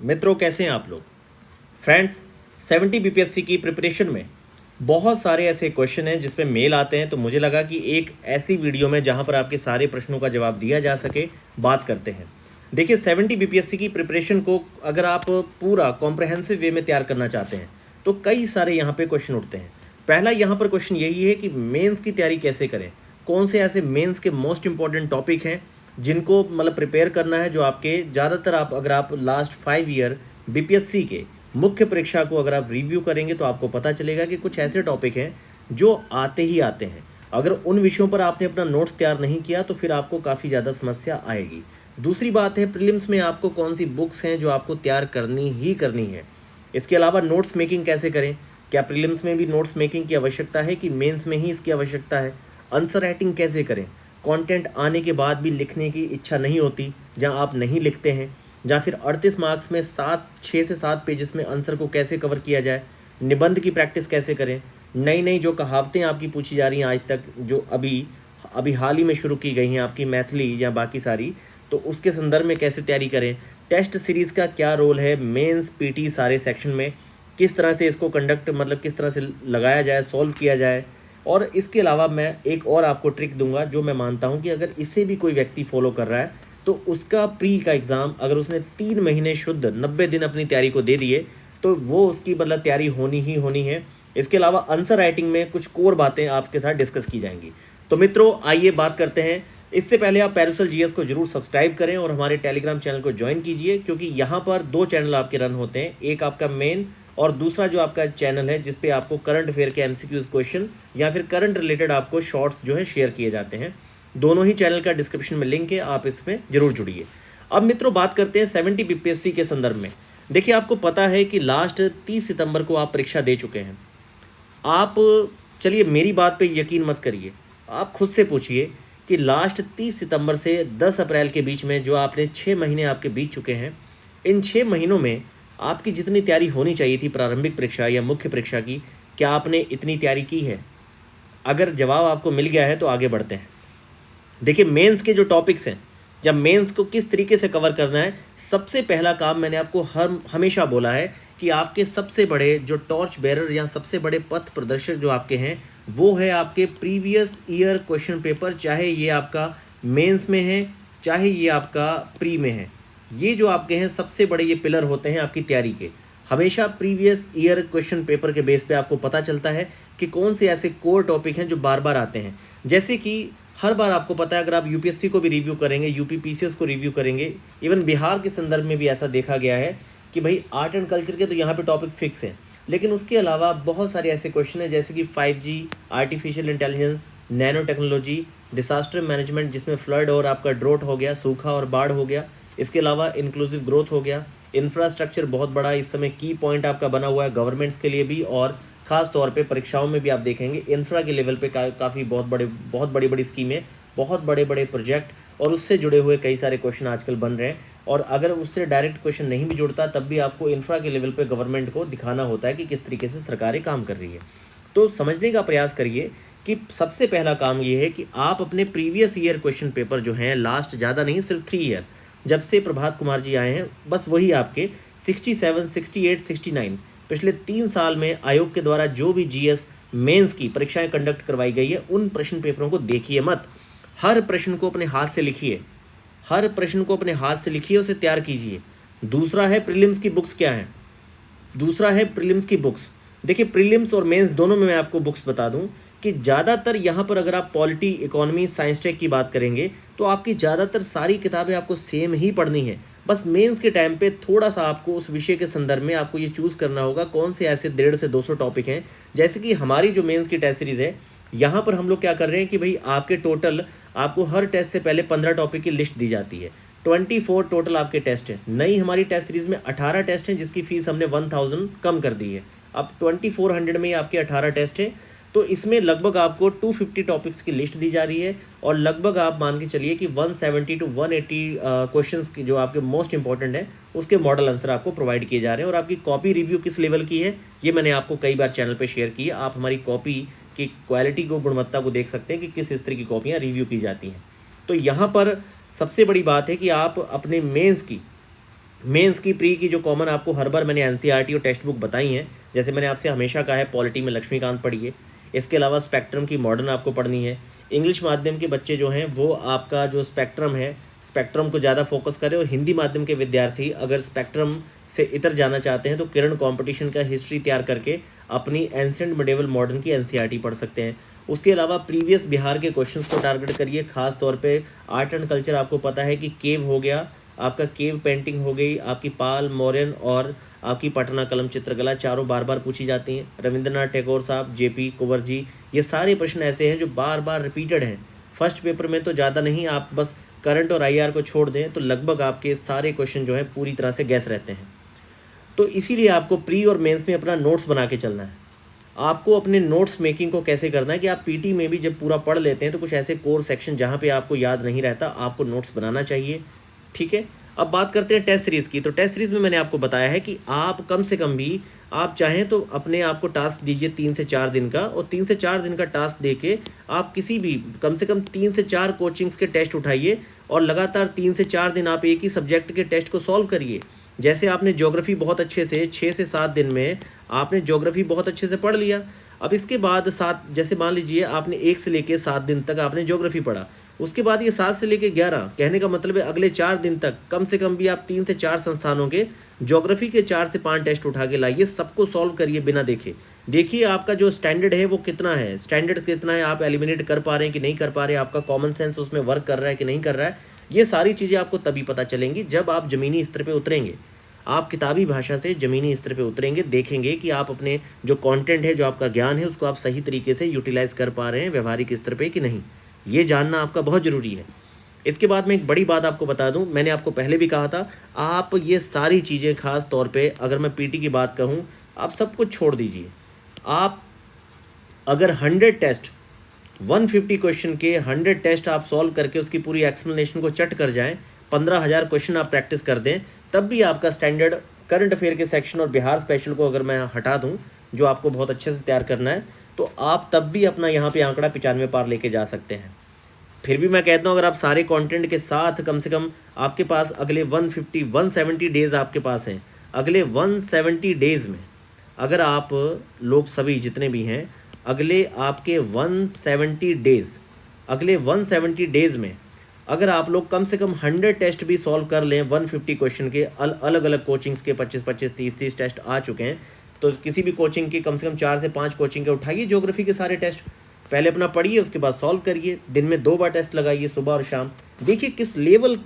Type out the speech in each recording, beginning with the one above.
मित्रों, कैसे हैं आप लोग। फ्रेंड्स, 70 बीपीएससी की प्रिपरेशन में बहुत सारे ऐसे क्वेश्चन हैं जिस पे मेल आते हैं, तो मुझे लगा कि एक ऐसी वीडियो में जहां पर आपके सारे प्रश्नों का जवाब दिया जा सके, बात करते हैं। देखिए, 70 बीपीएससी की प्रिपरेशन को अगर आप पूरा कॉम्प्रहेंसिव वे में तैयार करना चाहते हैं तो कई सारे यहाँ पे क्वेश्चन उठते हैं। पहला यहाँ पर क्वेश्चन यही है कि मेंस की तैयारी कैसे करें, कौन से ऐसे मेंस के मोस्ट इंपॉर्टेंट टॉपिक हैं जिनको मतलब प्रिपेयर करना है, जो आपके ज़्यादातर अगर आप लास्ट 5 ईयर बीपीएससी के मुख्य परीक्षा को अगर आप रिव्यू करेंगे तो आपको पता चलेगा कि कुछ ऐसे टॉपिक हैं जो आते ही आते हैं। अगर उन विषयों पर आपने अपना नोट्स तैयार नहीं किया तो फिर आपको काफ़ी ज़्यादा समस्या आएगी। दूसरी बात है, प्रीलिम्स में आपको कौन सी बुक्स हैं जो आपको तैयार करनी ही करनी है। इसके अलावा नोट्स मेकिंग कैसे करें, क्या प्रीलिम्स में भी नोट्स मेकिंग की आवश्यकता है कि मेंस में ही इसकी आवश्यकता है। आंसर राइटिंग कैसे करें, कंटेंट आने के बाद भी लिखने की इच्छा नहीं होती, जहां आप नहीं लिखते हैं, या फिर 38 मार्क्स में 6 से 7 पेजेस में आंसर को कैसे कवर किया जाए। निबंध की प्रैक्टिस कैसे करें। नई नई जो कहावतें आपकी पूछी जा रही हैं आज तक, जो अभी अभी हाल ही में शुरू की गई हैं आपकी मैथिली या बाकी सारी, तो उसके संदर्भ में कैसे तैयारी करें। टेस्ट सीरीज़ का क्या रोल है मेंस पीटी सारे सेक्शन में, किस तरह से इसको कंडक्ट मतलब किस तरह से लगाया जाए, सॉल्व किया जाए। और इसके अलावा मैं एक और आपको ट्रिक दूंगा जो मैं मानता हूं कि अगर इसे भी कोई व्यक्ति फॉलो कर रहा है तो उसका प्री का एग्ज़ाम अगर उसने 3 महीने शुद्ध 90 दिन अपनी तैयारी को दे दिए तो वो उसकी मतलब तैयारी होनी ही होनी है। इसके अलावा आंसर राइटिंग में कुछ कोर बातें आपके साथ डिस्कस की जाएंगी। तो मित्रों, आइए बात करते हैं। इससे पहले आप पैरासोल जीएस को जरूर सब्सक्राइब करें और हमारे टेलीग्राम चैनल को ज्वाइन कीजिए, क्योंकि यहाँ पर 2 चैनल आपके रन होते हैं, एक आपका मेन और दूसरा जो आपका चैनल है जिस पे आपको करंट अफेयर के एमसीक्यूज क्वेश्चन या फिर करंट रिलेटेड आपको शॉर्ट्स जो है शेयर किए जाते हैं। दोनों ही चैनल का डिस्क्रिप्शन में लिंक है, आप इसमें जरूर जुड़िए। अब मित्रों, बात करते हैं 70 बीपीएससी के संदर्भ में। देखिए, आपको पता है कि लास्ट 30 सितंबर को आप परीक्षा दे चुके हैं। आप चलिए मेरी बात पे यकीन मत करिए, आप खुद से पूछिए कि लास्ट 30 सितंबर से 10 अप्रैल के बीच में जो आपने 6 महीने आपके बीत चुके हैं, इन 6 महीनों में आपकी जितनी तैयारी होनी चाहिए थी प्रारंभिक परीक्षा या मुख्य परीक्षा की, क्या आपने इतनी तैयारी की है। अगर जवाब आपको मिल गया है तो आगे बढ़ते हैं। देखिए, मेंस के जो टॉपिक्स हैं या मेंस को किस तरीके से कवर करना है, सबसे पहला काम मैंने आपको हमेशा बोला है कि आपके सबसे बड़े जो टॉर्च बेरर या सबसे बड़े पथ प्रदर्शक जो आपके हैं वो है आपके प्रीवियस ईयर क्वेश्चन पेपर, चाहे ये आपका मेंस में है चाहे ये आपका प्री में है। ये जो आपके हैं सबसे बड़े ये पिलर होते हैं आपकी तैयारी के। हमेशा प्रीवियस ईयर क्वेश्चन पेपर के बेस पे आपको पता चलता है कि कौन से ऐसे कोर टॉपिक हैं जो बार बार आते हैं। जैसे कि हर बार आपको पता है, अगर आप यूपीएससी को भी रिव्यू करेंगे, यूपी पीसीएस को रिव्यू करेंगे, इवन बिहार के संदर्भ में भी ऐसा देखा गया है कि भाई आर्ट एंड कल्चर के तो यहाँ पे टॉपिक फिक्स है, लेकिन उसके अलावा बहुत सारे ऐसे क्वेश्चन हैं जैसे कि 5G, artificial intelligence, nano technology, disaster management जिसमें फ्लड और आपका ड्रोट हो गया, सूखा और बाढ़ हो गया, इसके अलावा इंक्लूसिव ग्रोथ हो गया। इंफ्रास्ट्रक्चर बहुत बड़ा इस समय की पॉइंट आपका बना हुआ है गवर्नमेंट्स के लिए भी, और ख़ास तौर पे परीक्षाओं में भी आप देखेंगे इंफ्रा के लेवल पे काफ़ी बहुत बड़ी बड़ी स्कीमें, बहुत बड़े बड़े प्रोजेक्ट और उससे जुड़े हुए कई सारे क्वेश्चन आजकल बन रहे हैं। और अगर उससे डायरेक्ट क्वेश्चन नहीं भी जुड़ता तब भी आपको इंफ्रा के लेवल पे गवर्नमेंट को दिखाना होता है कि किस तरीके से सरकारें काम कर रही है। तो समझने का प्रयास करिए कि सबसे पहला काम ये है कि आप अपने प्रीवियस ईयर क्वेश्चन पेपर जो हैं, लास्ट ज़्यादा नहीं, सिर्फ 3 ईयर जब से प्रभात कुमार जी आए हैं, बस वही आपके 67, 68, 69 पिछले 3 साल में आयोग के द्वारा जो भी जीएस मेंस की परीक्षाएं कंडक्ट करवाई गई है, उन प्रश्न पेपरों को देखिए मत। हर प्रश्न को अपने हाथ से लिखिए, हर प्रश्न को अपने हाथ से लिखिए, उसे तैयार कीजिए। दूसरा है प्रीलिम्स की बुक्स क्या हैं। दूसरा है प्रीलिम्स की बुक्स। देखिए, प्रीलिम्स और मेंस दोनों में मैं आपको बुक्स बता दूं कि ज़्यादातर यहाँ पर अगर आप पॉलिटी, इकोनॉमी, साइंस टेक की बात करेंगे तो आपकी ज़्यादातर सारी किताबें आपको सेम ही पढ़नी है। बस मेंस के टाइम पे थोड़ा सा आपको उस विषय के संदर्भ में आपको ये चूज़ करना होगा कौन से ऐसे 150 से 200 टॉपिक हैं। जैसे कि हमारी जो मेंस की टेस्ट सीरीज़ है, यहाँ पर हम लोग क्या कर रहे हैं कि भाई आपके टोटल आपको हर टेस्ट से पहले 15 टॉपिक की लिस्ट दी जाती है। 24 टोटल आपके टेस्ट हैं। नई हमारी टेस्ट सीरीज़ में 18 टेस्ट हैं जिसकी फ़ीस हमने 1000 कम कर दी है। अब 2400 में ही आपके 18 टेस्ट हैं, तो इसमें लगभग आपको 250 टॉपिक्स की लिस्ट दी जा रही है और लगभग आप मान के चलिए कि 170 to 180 क्वेश्चंस की जो आपके मोस्ट इंपॉर्टेंट है उसके मॉडल आंसर आपको प्रोवाइड किए जा रहे हैं। और आपकी कॉपी रिव्यू किस लेवल की है ये मैंने आपको कई बार चैनल पे शेयर की है। आप हमारी कॉपी की क्वालिटी को, गुणवत्ता को देख सकते हैं कि किस स्तर की कॉपियाँ रिव्यू की जाती हैं। तो यहाँ पर सबसे बड़ी बात है कि आप अपने मेंस की मेंस की प्री की जो कॉमन आपको हर बार मैंने एनसीईआरटी और टेक्स्ट बुक बताई हैं, जैसे मैंने आपसे हमेशा कहा है पॉलिटी में लक्ष्मीकांत पढ़िए, इसके अलावा स्पेक्ट्रम की मॉडर्न आपको पढ़नी है। इंग्लिश माध्यम के बच्चे जो हैं वो आपका जो स्पेक्ट्रम है, स्पेक्ट्रम को ज़्यादा फोकस करें, और हिंदी माध्यम के विद्यार्थी अगर स्पेक्ट्रम से इतर जाना चाहते हैं तो किरण कंपटीशन का हिस्ट्री तैयार करके अपनी एंशिएंट मिडेवल मॉडर्न की एनसीईआरटी पढ़ सकते हैं। उसके अलावा प्रीवियस बिहार के क्वेश्चंस को टारगेट करिए, खास तौर पे आर्ट एंड कल्चर। आपको पता है कि केव हो गया, आपका केव पेंटिंग हो गई, आपकी पाल, मौर्यन और आपकी पटना कलम चित्रकला, चारों बार बार पूछी जाती हैं। रविंद्रनाथ टैगोर साहब, जेपी कुंवर जी, ये सारे प्रश्न ऐसे हैं जो बार बार रिपीटेड हैं। फर्स्ट पेपर में तो ज़्यादा नहीं, आप बस करंट और आईआर को छोड़ दें तो लगभग आपके सारे क्वेश्चन जो है पूरी तरह से गैस रहते हैं। तो इसीलिए आपको प्री और मेंस में अपना नोट्स बना के चलना है। आपको अपने नोट्स मेकिंग को कैसे करना है कि आप पीटी में भी जब पूरा पढ़ लेते हैं तो कुछ ऐसे कोर सेक्शन जहाँ पे आपको याद नहीं रहता, आपको नोट्स बनाना चाहिए। ठीक है, अब बात करते हैं टेस्ट सीरीज़ की। तो टेस्ट सीरीज़ में मैंने आपको बताया है कि आप कम से कम भी आप चाहें तो अपने आप को टास्क दीजिए 3 से 4 दिन का, और 3 से 4 दिन का टास्क दे के आप किसी भी कम से कम 3 से 4 कोचिंग्स के टेस्ट उठाइए और लगातार 3 से 4 दिन आप एक ही सब्जेक्ट के टेस्ट को सॉल्व करिए। जैसे आपने ज्योग्राफी बहुत अच्छे से 6 से 7 दिन में आपने ज्योग्राफी बहुत अच्छे से पढ़ लिया। अब इसके बाद 7, जैसे मान लीजिए आपने 1 से लेके 7 दिन तक आपने ज्योग्राफी पढ़ा, उसके बाद ये 7 से लेके 11, कहने का मतलब है अगले 4 दिन तक कम से कम भी आप 3 से 4 संस्थानों के ज्योग्राफी के 4 से 5 टेस्ट उठा के लाइए, सबको सॉल्व करिए बिना देखे। देखिए आपका जो स्टैंडर्ड है वो कितना है, स्टैंडर्ड कितना है, आप एलिमिनेट कर पा रहे हैं कि नहीं कर पा रहे हैं, आपका कॉमन सेंस उसमें वर्क कर रहा है कि नहीं कर रहा है। ये सारी चीज़ें आपको तभी पता चलेंगी जब आप ज़मीनी स्तर पर उतरेंगे। आप किताबी भाषा से ज़मीनी स्तर पे उतरेंगे, देखेंगे कि आप अपने जो कंटेंट है, जो आपका ज्ञान है, उसको आप सही तरीके से यूटिलाइज़ कर पा रहे हैं व्यवहारिक स्तर पे कि नहीं। ये जानना आपका बहुत ज़रूरी है। इसके बाद मैं एक बड़ी बात आपको बता दूं, मैंने आपको पहले भी कहा था, आप ये सारी चीज़ें खास तौर पे अगर मैं पीटी की बात कहूँ, आप सब कुछ छोड़ दीजिए। आप अगर 100 टेस्ट 150 क्वेश्चन के 100 टेस्ट आप सॉल्व करके उसकी पूरी एक्सप्लेनेशन को चट कर जाएँ, 15,000 क्वेश्चन आप प्रैक्टिस कर दें, तब भी आपका स्टैंडर्ड करंट अफेयर के सेक्शन और बिहार स्पेशल को अगर मैं हटा दूं, जो आपको बहुत अच्छे से तैयार करना है, तो आप तब भी अपना यहाँ पे आंकड़ा 95 पार लेके जा सकते हैं। फिर भी मैं कहता हूँ अगर आप सारे कंटेंट के साथ कम से कम आपके पास अगले 170 डेज़ आपके पास हैं, अगले 170 डेज़ में अगर आप लोग सभी जितने भी हैं, अगले आपके 170 डेज़ में अगर आप लोग कम से कम 100 टेस्ट भी सॉल्व कर लें, 150 क्वेश्चन के अलग अलग कोचिंग्स के 25-25, 30-30 टेस्ट आ चुके हैं, तो किसी भी कोचिंग के कम से कम 4 से 5 कोचिंग के उठाइए ज्योग्राफी के सारे टेस्ट, पहले अपना पढ़िए, उसके बाद सॉल्व करिए, दिन में 2 बार टेस्ट लगाइए, सुबह और शाम। देखिए किस लेवल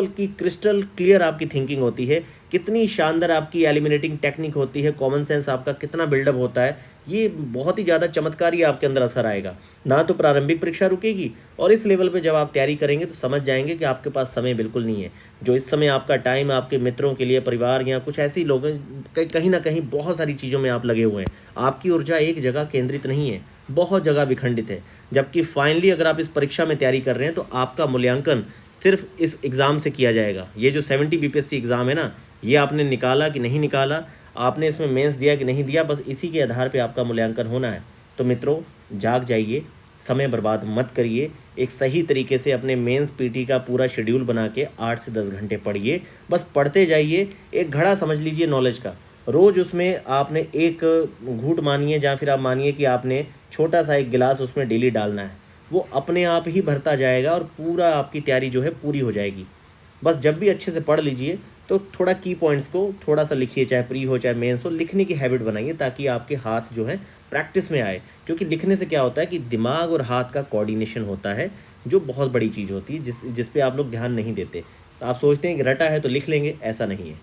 की क्रिस्टल क्लियर आपकी थिंकिंग होती है, कितनी शानदार आपकी एलिमिनेटिंग टेक्निक होती है, कॉमन सेंस आपका कितना बिल्डअप होता है। ये बहुत ही ज़्यादा चमत्कारी आपके अंदर असर आएगा ना, तो प्रारंभिक परीक्षा रुकेगी, और इस लेवल पे जब आप तैयारी करेंगे तो समझ जाएंगे कि आपके पास समय बिल्कुल नहीं है। जो इस समय आपका टाइम आपके मित्रों के लिए, परिवार या कुछ ऐसे लोग हैं, कहीं ना कहीं बहुत सारी चीज़ों में आप लगे हुए हैं, आपकी ऊर्जा एक जगह केंद्रित नहीं है, बहुत जगह विखंडित है। जबकि फाइनली अगर आप इस परीक्षा में तैयारी कर रहे हैं तो आपका मूल्यांकन सिर्फ इस एग्ज़ाम से किया जाएगा। ये जो 70 बीपीएससी एग्ज़ाम है ना, ये आपने निकाला कि नहीं निकाला, आपने इसमें मेंस दिया कि नहीं दिया, बस इसी के आधार पे आपका मूल्यांकन होना है। तो मित्रों जाग जाइए, समय बर्बाद मत करिए, एक सही तरीके से अपने मेंस पीटी का पूरा शेड्यूल बना के 8 से 10 घंटे पढ़िए, बस पढ़ते जाइए। एक घड़ा समझ लीजिए नॉलेज का, रोज़ उसमें आपने एक घूंट मानिए, या फिर आप मानिए कि आपने छोटा सा एक गिलास उसमें डेली डालना है, वो अपने आप ही भरता जाएगा और पूरा आपकी तैयारी जो है पूरी हो जाएगी। बस जब भी अच्छे से पढ़ लीजिए तो थोड़ा की पॉइंट्स को थोड़ा सा लिखिए, चाहे प्री हो चाहे मेंस हो, लिखने की हैबिट बनाइए ताकि आपके हाथ जो है प्रैक्टिस में आए। क्योंकि लिखने से क्या होता है कि दिमाग और हाथ का कोऑर्डिनेशन होता है, जो बहुत बड़ी चीज़ होती है, जिस पे आप लोग ध्यान नहीं देते। आप सोचते हैं कि रटा है तो लिख लेंगे, ऐसा नहीं है।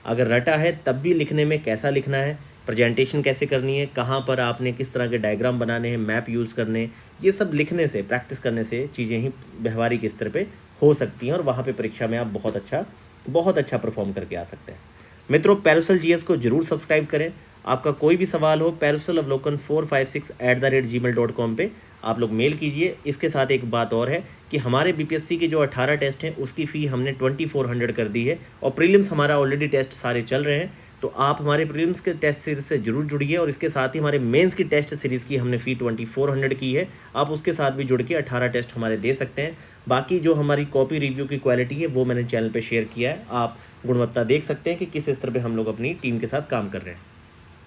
अगर रटा है तब भी लिखने में कैसा लिखना है, प्रेजेंटेशन कैसे करनी है, कहाँ पर आपने किस तरह के डायग्राम बनाने हैं, मैप यूज़ करने, ये सब लिखने से, प्रैक्टिस करने से चीज़ें ही व्यवहारिक स्तर पे हो सकती हैं, और वहाँ पे परीक्षा में आप बहुत अच्छा परफॉर्म करके आ सकते हैं। मित्रों पैरुसल जीएस को जरूर सब्सक्राइब करें। आपका कोई भी सवाल हो parusalavalokhan456@gmail.com पे आप लोग मेल कीजिए। इसके साथ एक बात और है कि हमारे बीपीएससी के जो 18 टेस्ट हैं उसकी फ़ी हमने 2400 कर दी है, और प्रीलिम्स हमारा ऑलरेडी टेस्ट सारे चल रहे हैं। तो आप हमारे प्रीलिम्स के टेस्ट सीरीज़ से जरूर जुड़िए, और इसके साथ ही हमारे मेंस की टेस्ट सीरीज़ की हमने फ़ी 2400 की है। आप उसके साथ भी जुड़ के 18 टेस्ट हमारे दे सकते हैं। बाकी जो हमारी कॉपी रिव्यू की क्वालिटी है वो मैंने चैनल पे शेयर किया है, आप गुणवत्ता देख सकते हैं कि किस स्तर पे हम लोग अपनी टीम के साथ काम कर रहे हैं।